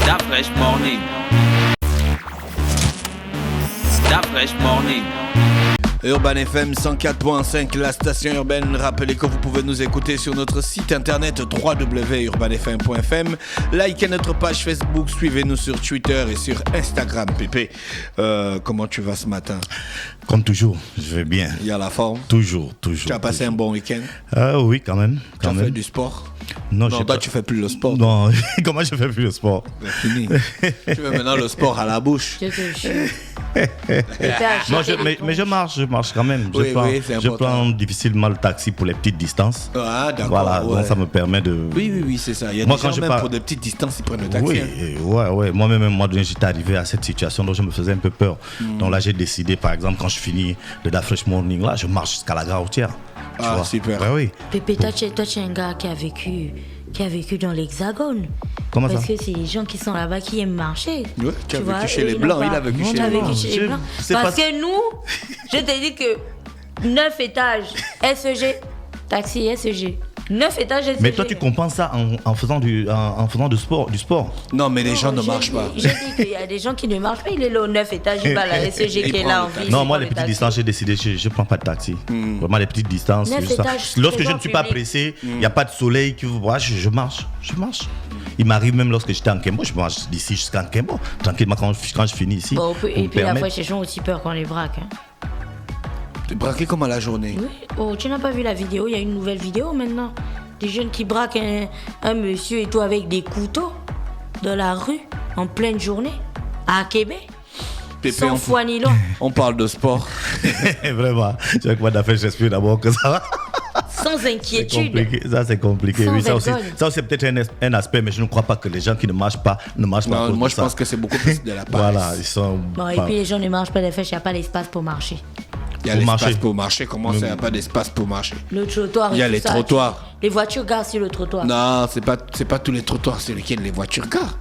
That fresh morning. That fresh morning. Urban FM 104.5, la station urbaine. Rappelez que vous pouvez nous écouter sur notre site internet www.urbanfm.fm. Likez notre page Facebook, suivez-nous sur Twitter et sur Instagram. Pépé, comment tu vas ce matin? Comme toujours, je vais bien. Il y a la forme? Toujours. Tu as passé un bon week-end? Oui, quand même. Tu as fait du sport? Non, toi, tu fais plus le sport. Non, comment je fais plus le sport? C'est fini. Tu fais maintenant le sport à la bouche. Non, mais je marche quand même. Je prends difficilement le taxi pour les petites distances. Ah, d'accord. Voilà, donc ça me permet de... Oui, c'est ça. Il y a des gens même pour des petites distances, ils prennent le taxi. Oui. Moi-même, j'étais arrivé à cette situation, donc je me faisais un peu peur. Donc là, j'ai décidé, par exemple, quand je finis le That Fresh Morning, là, je marche jusqu'à la gare routière. Ah, super. Ouais, oui. Pépé, toi, tu es un gars qui a vécu dans l'Hexagone. Comment Parce ça? que c'est les gens qui sont là-bas qui aiment marcher. Ouais, tu as vécu chez les Blancs, il a vécu chez les Blancs. chez les Blancs. Parce que nous, je te dis que 9 étages, SEG, taxi SEG. 9 étages SEG. Mais toi, tu compenses ça en faisant du sport. Non, mais les gens ne marchent pas. J'ai dit qu'il y a des gens qui ne marchent pas. Il est là au 9 étages, il va à la SEG qui est là en ville. Non, moi, les petites distances, j'ai décidé, je ne prends pas de taxi. Vraiment, les petites distances. Lorsque je ne suis pas pressé, il n'y a pas de soleil, je marche. Il m'arrive même lorsque j'étais en Kembo, je marche d'ici jusqu'en Kembo. Tranquillement, quand je finis ici. Bon, et puis la fois, ces gens ont aussi peur qu'on les braque. T'es braqué comme à la journée. Oui. Oh, tu n'as pas vu la vidéo? Il y a une nouvelle vidéo maintenant. Des jeunes qui braquent un monsieur et tout avec des couteaux dans la rue en pleine journée à Québec. Pépé, sans foi ni loi. On parle de sport. Vraiment. Tu vois que moi, j'espère d'abord que ça va. Sans inquiétude. C'est compliqué. Sans Oui, ça aussi, c'est peut-être un aspect, mais je ne crois pas que les gens qui ne marchent pas Non, pas. moi, je pense que c'est beaucoup plus de la paresse. Voilà, ils sont. Bon, et puis les gens ne marchent pas des fêches, il n'y a pas l'espace pour marcher. Il y a l'espace pour marcher. Comment ça, il n'y a pas d'espace pour marcher? Le trottoir. Il y a les trottoirs. Les voitures garent sur le trottoir. Non, c'est pas tous les trottoirs sur lesquels les voitures garent.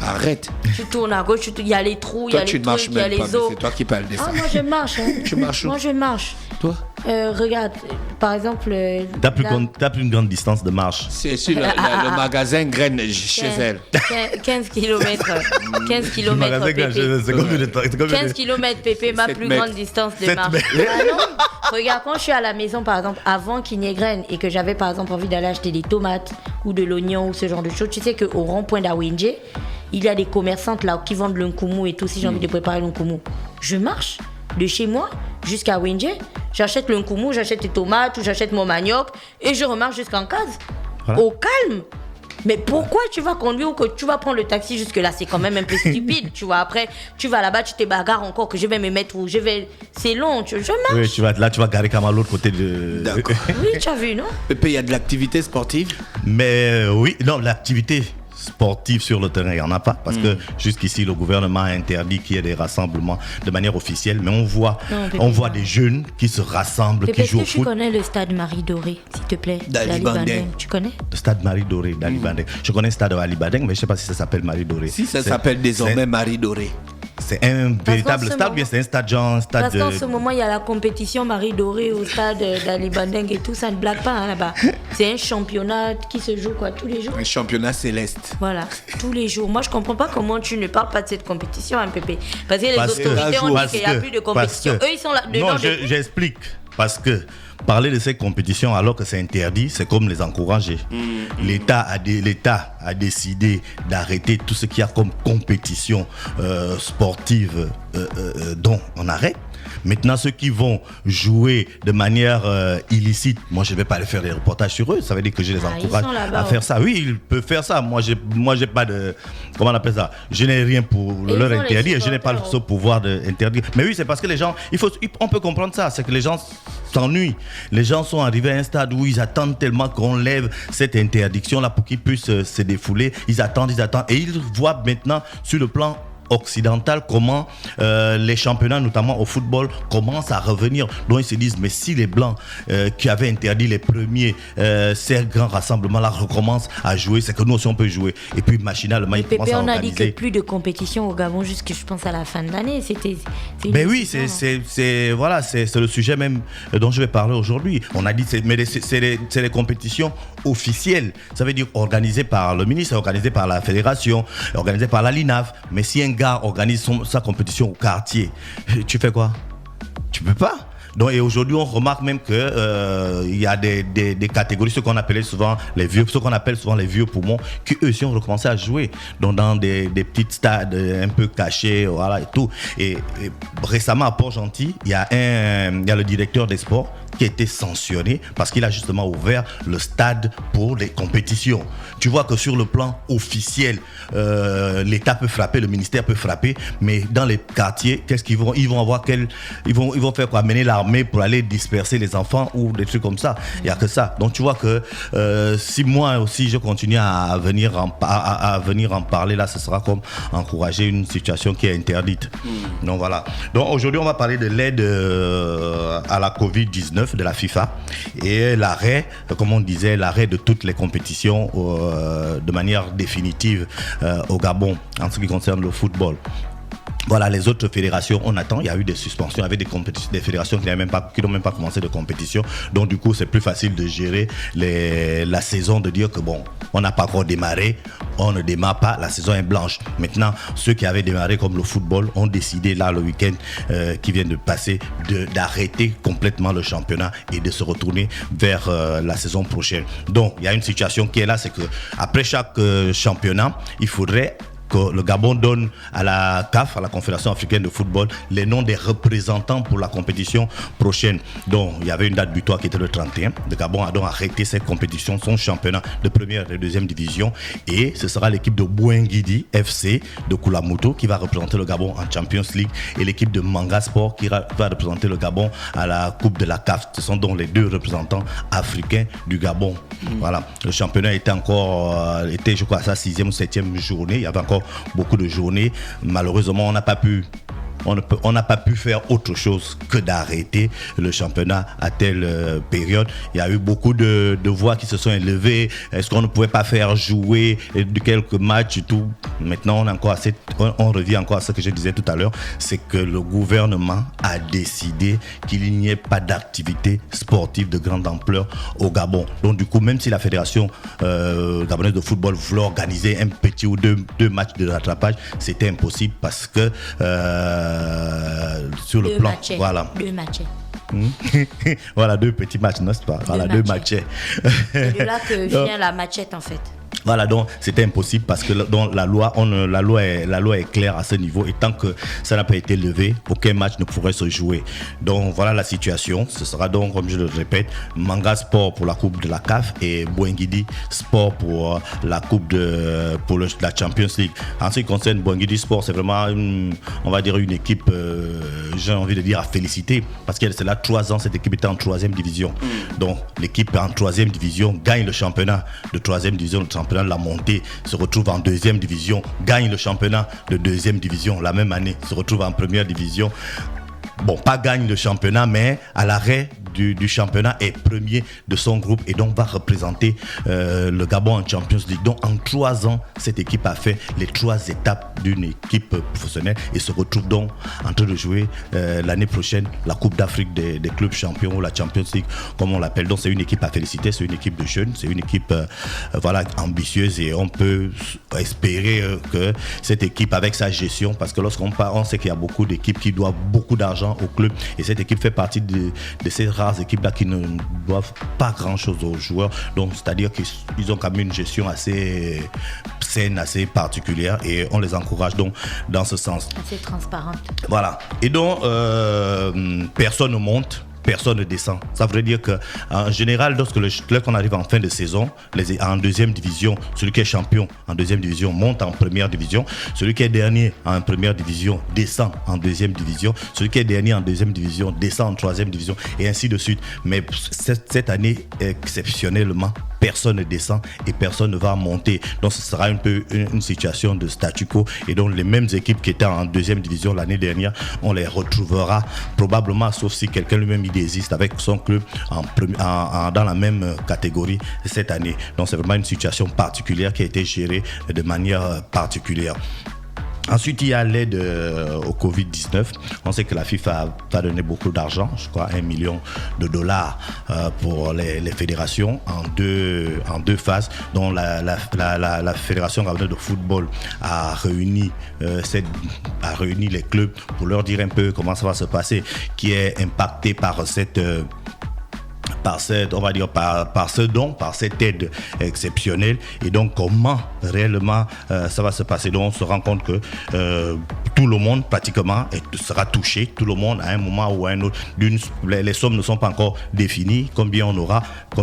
Arrête. Tu tournes à gauche, il y a les trous, il y a les trucs, il y a les eaux. C'est toi qui parles de ça. Ah, moi je marche. Tu marches où? Moi je marche. Toi? Regarde, par exemple. T'as plus une grande distance de marche. C'est sur le magasin Graines chez elle. 15 km. 15 km. 15 km, Pépé, ma plus grande distance de marche. Ah non? Regarde, quand je suis à la maison, par exemple, avant qu'il n'y ait Graines et que j'avais par exemple envie d'aller acheter des tomates ou de l'oignon ou ce genre de choses, tu sais qu'au rond-point d'Awinje, il y a des commerçantes là qui vendent le nkumu et tout. Si j'ai envie de préparer le nkumu, je marche de chez moi jusqu'à Winje, j'achète le nkumu, j'achète les tomates ou j'achète mon manioc et je remarche jusqu'en case. Voilà. Au calme. Mais pourquoi tu vas conduire ou que tu vas prendre le taxi jusque là? C'est quand même un peu stupide, tu vois. Après, tu vas là-bas, tu te bagarres encore que je vais me mettre où je vais. C'est long, je marche. Oui, tu vas garer comme à l'autre côté de. D'accord. Oui, tu as vu, non? Pépé, il y a de l'activité sportive? Mais oui, non, l'activité sportive sur le terrain, il n'y en a pas. Parce que jusqu'ici, le gouvernement a interdit qu'il y ait des rassemblements de manière officielle. Mais on voit des jeunes qui se rassemblent, qui jouent au foot. Tu connais le stade Marie-Doré, s'il te plaît? d'Alibandeng. Tu connais? Le stade Marie-Doré d'Alibandeng. Je connais le stade d'Alibandeng, mais je ne sais pas si ça s'appelle Marie-Doré. Si, ça s'appelle désormais Marie-Doré. C'est un véritable stade, bien c'est un stade genre. Parce qu'en ce moment, il y a la compétition Marie-Doré au stade d'Alibandeng et tout, ça ne blague pas là-bas. C'est un championnat qui se joue tous les jours? Un championnat céleste. Voilà, tous les jours. Moi, je comprends pas comment tu ne parles pas de cette compétition, hein, Pépé. Parce que les autorités ont dit qu'il n'y a plus de compétition. Eux, ils sont là dedans. Non, j'explique. Parce que parler de ces compétitions alors que c'est interdit, c'est comme les encourager. L'État a décidé d'arrêter tout ce qu'il y a comme compétition sportive dont on arrête. Maintenant, ceux qui vont jouer de manière illicite, moi, je ne vais pas aller faire des reportages sur eux. Ça veut dire que je les encourage à faire ça. Oui, ils peuvent faire ça. Moi, j'ai pas de... Comment on appelle ça? Je n'ai rien pour leur interdire. Je n'ai pas ce pouvoir d'interdire. Mais oui, c'est parce que les gens... on peut comprendre ça. C'est que les gens s'ennuient. Les gens sont arrivés à un stade où ils attendent tellement qu'on lève cette interdiction-là pour qu'ils puissent se défouler. Ils attendent. Et ils voient maintenant, sur le plan occidentale, comment les championnats, notamment au football, commencent à revenir. Donc ils se disent, mais si les Blancs qui avaient interdit les premiers ces grands rassemblements-là recommencent à jouer, c'est que nous aussi on peut jouer. Et puis machinalement, ils commencent à organiser. On a dit que plus de compétition au Gabon jusque je pense à la fin de l'année. Ben oui, c'est le sujet même dont je vais parler aujourd'hui. On a dit, mais c'est les compétitions officielles. Ça veut dire organisées par le ministre, organisées par la fédération, organisées par la LINAF. Mais si un gars organise sa compétition au quartier, tu fais quoi? Tu peux pas. Donc, et aujourd'hui, on remarque même que il y a des catégories, ceux qu'on appelle souvent les vieux poumons, qui eux aussi ont recommencé à jouer dans des petits stades un peu cachés, voilà et tout. Et récemment à Port-Gentil, il y a le directeur des sports qui a été sanctionné parce qu'il a justement ouvert le stade pour les compétitions. Tu vois que sur le plan officiel, l'État peut frapper, le ministère peut frapper, mais dans les quartiers, qu'est-ce qu'ils vont faire quoi? Mener l'armée pour aller disperser les enfants ou des trucs comme ça. Il n'y a que ça. Donc tu vois que si moi aussi je continue à venir en parler, là, ce sera comme encourager une situation qui est interdite. Donc voilà. Donc aujourd'hui, on va parler de l'aide à la Covid-19 de la FIFA et l'arrêt, comme on disait, l'arrêt de toutes les compétitions de manière définitive au Gabon en ce qui concerne le football. Voilà, les autres fédérations, on attend. Il y a eu des suspensions, il y avait des fédérations qui n'ont même pas commencé de compétition. Donc du coup, c'est plus facile de gérer la saison, de dire que bon, on n'a pas encore démarré, on ne démarre pas, la saison est blanche. Maintenant, ceux qui avaient démarré comme le football ont décidé là le week-end qui vient de passer d'arrêter complètement le championnat et de se retourner vers la saison prochaine. Donc il y a une situation qui est là, c'est que après chaque championnat, il faudrait que le Gabon donne à la CAF, à la Confédération africaine de football, les noms des représentants pour la compétition prochaine. Donc, il y avait une date butoir qui était le 31. Le Gabon a donc arrêté cette compétition, son championnat de première et de deuxième division. Et ce sera l'équipe de Bouengidi FC de Koulamouto qui va représenter le Gabon en Champions League et l'équipe de Manga Sport qui va représenter le Gabon à la Coupe de la CAF. Ce sont donc les deux représentants africains du Gabon. Voilà. Le championnat était je crois, à sa 6e ou 7e journée. Il y avait encore beaucoup de journées. Malheureusement, on n'a pas pu faire autre chose que d'arrêter le championnat à telle période. Il y a eu beaucoup de voix qui se sont élevées. Est-ce qu'on ne pouvait pas faire jouer de quelques matchs et tout? Maintenant, on revient encore à ce que je disais tout à l'heure, c'est que le gouvernement a décidé qu'il n'y ait pas d'activité sportive de grande ampleur au Gabon. Donc du coup, même si la fédération gabonaise de football voulait organiser un petit ou deux matchs de rattrapage, c'était impossible parce que sur le plan, voilà. 2 matchs. Voilà, 2 petits matchs, n'est-ce pas? Voilà, 2 matchs. C'est de là que vient la matchette en fait. Voilà, donc c'était impossible parce que donc, la loi est claire à ce niveau et tant que ça n'a pas été levé, aucun match ne pourrait se jouer. Donc voilà la situation. Ce sera donc, comme je le répète, Manga Sport pour la Coupe de la CAF et Bouengidi Sport pour la Coupe la Champions League. En ce qui concerne Bouengidi Sport, c'est vraiment on va dire une équipe, j'ai envie de dire à féliciter parce que c'est là 3 ans, cette équipe était en 3e division. Donc l'équipe en 3e division gagne le championnat de 3e division, le championnat de la montée, se retrouve en 2e division, gagne le championnat de 2e division la même année, se retrouve en 1re division. Bon, pas gagne le championnat, mais à l'arrêt du championnat est premier de son groupe et donc va représenter le Gabon en Champions League. Donc en 3 ans, cette équipe a fait les 3 étapes d'une équipe professionnelle et se retrouve donc en train de jouer l'année prochaine la Coupe d'Afrique des clubs champions ou la Champions League comme on l'appelle. Donc c'est une équipe à féliciter, c'est une équipe de jeunes, c'est une équipe ambitieuse et on peut espérer que cette équipe avec sa gestion, parce que lorsqu'on part, on sait qu'il y a beaucoup d'équipes qui doivent beaucoup d'argent au club et cette équipe fait partie de ces rares équipes là qui ne doivent pas grand chose aux joueurs, donc c'est-à-dire qu'ils ont quand même une gestion assez saine, assez particulière et on les encourage donc dans ce sens. Assez transparente. Voilà. Et donc personne ne monte, personne ne descend. Ça voudrait dire qu'en général, lorsqu'on arrive en fin de saison, en 2e division, celui qui est champion en 2e division monte en 1re division. Celui qui est dernier en 1re division descend en 2e division. Celui qui est dernier en 2e division descend en 3e division et ainsi de suite. Mais cette année, exceptionnellement, personne ne descend et personne ne va monter. Donc ce sera un peu une situation de statu quo, et donc les mêmes équipes qui étaient en deuxième division l'année dernière, on les retrouvera probablement, sauf si quelqu'un lui-même il désiste avec son club dans la même catégorie cette année. Donc c'est vraiment une situation particulière qui a été gérée de manière particulière. Ensuite, il y a l'aide au Covid-19. On sait que la FIFA va donner beaucoup d'argent, je crois $1 million pour les fédérations en deux phases, dont la Fédération gabonaise de football a réuni les clubs pour leur dire un peu comment ça va se passer, qui est impacté par cette cette aide exceptionnelle, et donc comment réellement ça va se passer. Donc on se rend compte que tout le monde pratiquement sera touché, tout le monde à un moment ou à un autre. Les sommes ne sont pas encore définies, combien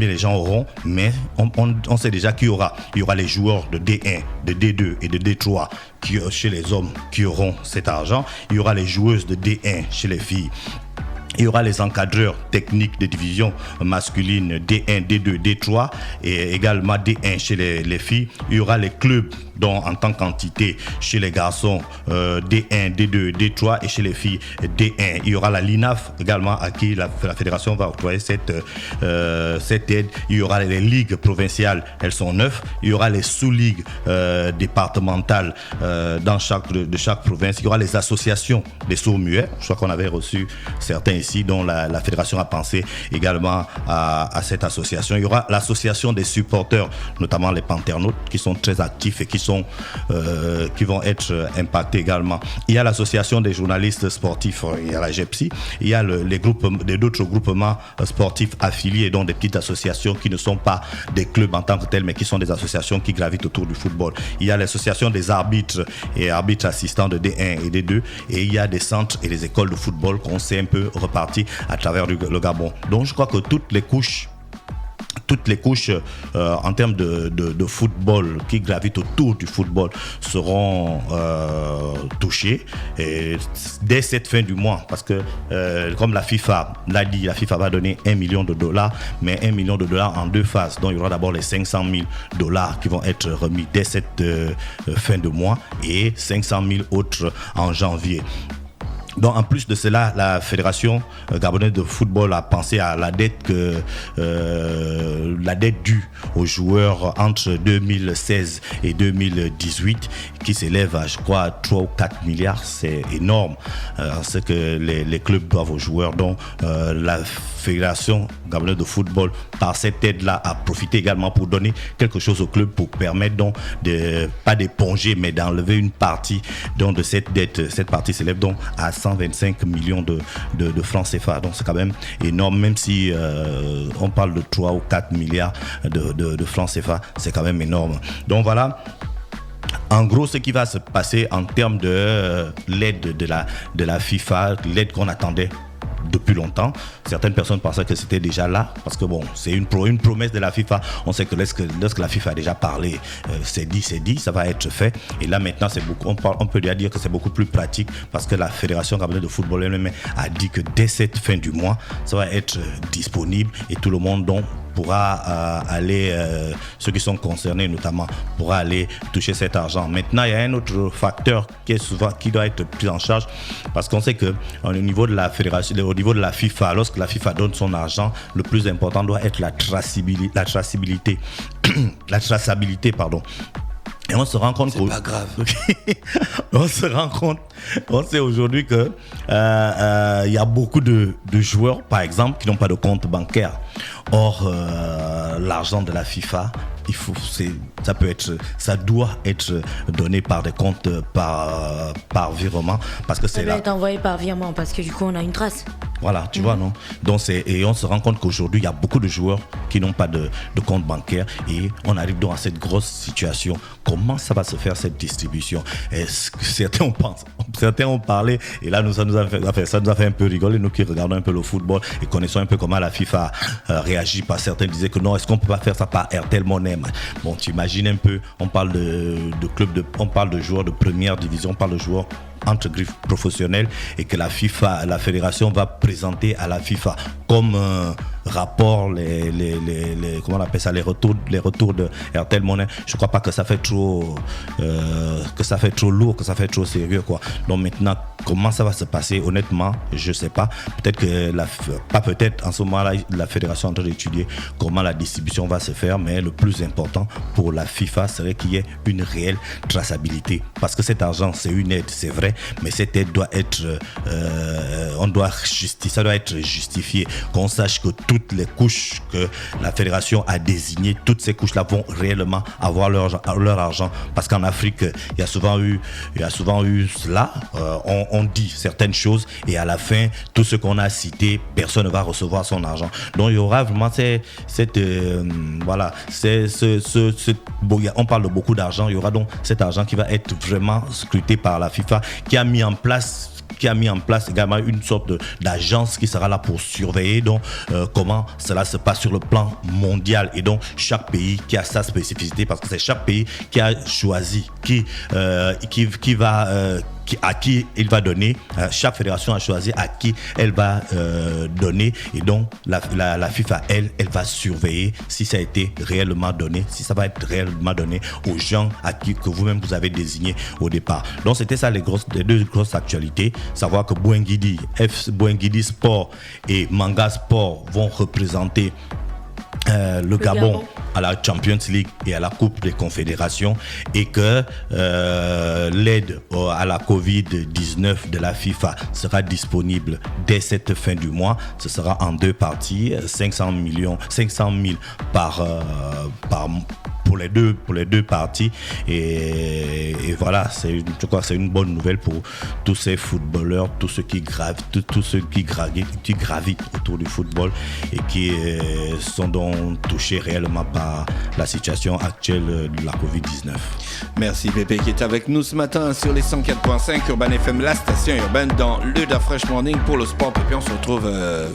les gens auront, mais on sait déjà qu'il y aura les joueurs de D1, de D2 et de D3 chez les hommes qui auront cet argent. Il y aura les joueuses de D1 chez les filles. Il y aura les encadreurs techniques de division masculine D1, D2, D3 et également D1 chez les filles. Il y aura les clubs dont en tant qu'entité chez les garçons D1, D2, D3 et chez les filles D1. Il y aura la LINAF également à qui la fédération va octroyer cette aide. Il y aura les ligues provinciales, elles sont 9. Il y aura les sous-ligues départementales de chaque province. Il y aura les associations des sourds-muets. Je crois qu'on avait reçu certains ici, dont la fédération a pensé également à cette association. Il y aura l'association des supporters, notamment les panternautes, qui sont très actifs et qui vont être impactés également. Il y a l'association des journalistes sportifs, il y a la GEPSI, il y a d'autres groupements sportifs affiliés, dont des petites associations qui ne sont pas des clubs en tant que tels, mais qui sont des associations qui gravitent autour du football. Il y a l'association des arbitres et arbitres assistants de D1 et D2, et il y a des centres et des écoles de football qu'on s'est un peu repartis à travers le Gabon. Donc je crois que toutes les couches en termes de football qui gravitent autour du football seront touchées et dès cette fin du mois, parce que comme la FIFA l'a dit, la FIFA va donner $1 million, mais $1 million en deux phases. Donc il y aura d'abord les $500 000 qui vont être remis dès cette fin de mois et 500 000 autres en janvier. Donc en plus de cela, la Fédération gabonaise de football a pensé à la dette due aux joueurs entre 2016 et 2018 qui s'élève à, je crois, 3 ou 4 milliards. C'est énorme ce que les clubs doivent aux joueurs. Donc la Fédération gabonaise de football, par cette aide-là, a profité également pour donner quelque chose au club, pour permettre donc pas d'éponger, mais d'enlever une partie donc, de cette dette. Cette partie s'élève donc à 125 millions de francs CFA. Donc c'est quand même énorme, même si on parle de 3 ou 4 milliards de francs CFA, c'est quand même énorme. Donc voilà. En gros, ce qui va se passer en termes de l'aide de la FIFA, l'aide qu'on attendait depuis longtemps. Certaines personnes pensaient que c'était déjà là, parce que bon, c'est une promesse de la FIFA. On sait que lorsque la FIFA a déjà parlé, c'est dit, ça va être fait. Et là maintenant, on peut déjà dire que c'est beaucoup plus pratique, parce que la Fédération gabonaise de football elle-même a dit que dès cette fin du mois, ça va être disponible et tout le monde donc pourra aller, ceux qui sont concernés notamment, pourra aller toucher cet argent. Maintenant, il y a un autre facteur qui doit être pris en charge, parce qu'on sait que au niveau de la fédération, au niveau de la FIFA, lorsque la FIFA donne son argent, le plus important doit être la traçabilité. La traçabilité, pardon. Et on se rend compte c'est pas grave. On sait aujourd'hui que il y a beaucoup de joueurs, par exemple, qui n'ont pas de compte bancaire. Or, l'argent de la FIFA, ça doit être donné par des comptes par virement, parce que ça doit être envoyé par virement, parce que du coup on a une trace. Voilà, tu vois, non? Donc et on se rend compte qu'aujourd'hui il y a beaucoup de joueurs qui n'ont pas de compte bancaire, et on arrive donc à cette grosse situation. Comment ça va se faire, cette distribution? Certains ont parlé, et là ça nous a fait un peu rigoler, nous qui regardons un peu le football et connaissons un peu comment la FIFA réagit. Par certains disaient que non, est-ce qu'on peut pas faire ça par Airtel Money? Bon, tu imagines un peu, on parle de clubs, on parle de joueurs de première division, on parle de joueurs entre griffes professionnels, et que la FIFA, la fédération va présenter à la FIFA comme rapports, comment on appelle ça, les retours de Airtel Money, je crois pas que ça fait trop lourd, que ça fait trop sérieux, quoi. Donc maintenant, comment ça va se passer, honnêtement, je sais pas. Peut-être que en ce moment-là, la fédération est en train d'étudier comment la distribution va se faire, mais le plus important pour la FIFA serait qu'il y ait une réelle traçabilité, parce que cet argent, c'est une aide, c'est vrai, mais cette aide doit être ça doit être justifié, qu'on sache que toutes les couches que la fédération a désignées, toutes ces couches-là vont réellement avoir leur argent, parce qu'en Afrique, il y a souvent eu cela, on dit certaines choses et à la fin, tout ce qu'on a cité, personne ne va recevoir son argent. Donc il y aura vraiment on parle de beaucoup d'argent, il y aura donc cet argent qui va être vraiment scruté par la FIFA, qui a mis en place également une sorte d'agence qui sera là pour surveiller donc comment cela se passe sur le plan mondial, et donc chaque pays qui a sa spécificité, parce que c'est chaque pays qui a choisi à qui il va donner. Chaque fédération a choisi à qui elle va donner, et donc la FIFA elle va surveiller si ça a été réellement donné, si ça va être réellement donné aux gens que vous-même vous avez désignés au départ. Donc c'était ça les deux grosses actualités, savoir que Bouengidi Sport et Manga Sport vont représenter le Gabon à la Champions League et à la Coupe des Confédérations, et que l'aide à la Covid-19 de la FIFA sera disponible dès cette fin du mois. Ce sera en 2 parties, 500 000 pour les deux parties, et voilà, je crois que c'est une bonne nouvelle pour tous ces footballeurs, tous ceux qui gravitent autour du football et qui sont donc touchés réellement par la situation actuelle de la Covid-19. Merci Pépé qui est avec nous ce matin sur les 104.5 Urban FM, la station urbaine, dans le Da Fresh Morning pour le sport. Pépé, on se retrouve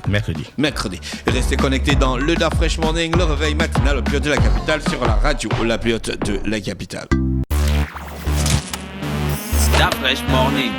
mercredi. Restez connectés dans le Da Fresh Morning, le réveil matinal au plus haut de la capitale, sur la radio la plus haute de la capitale. Da Fresh Morning.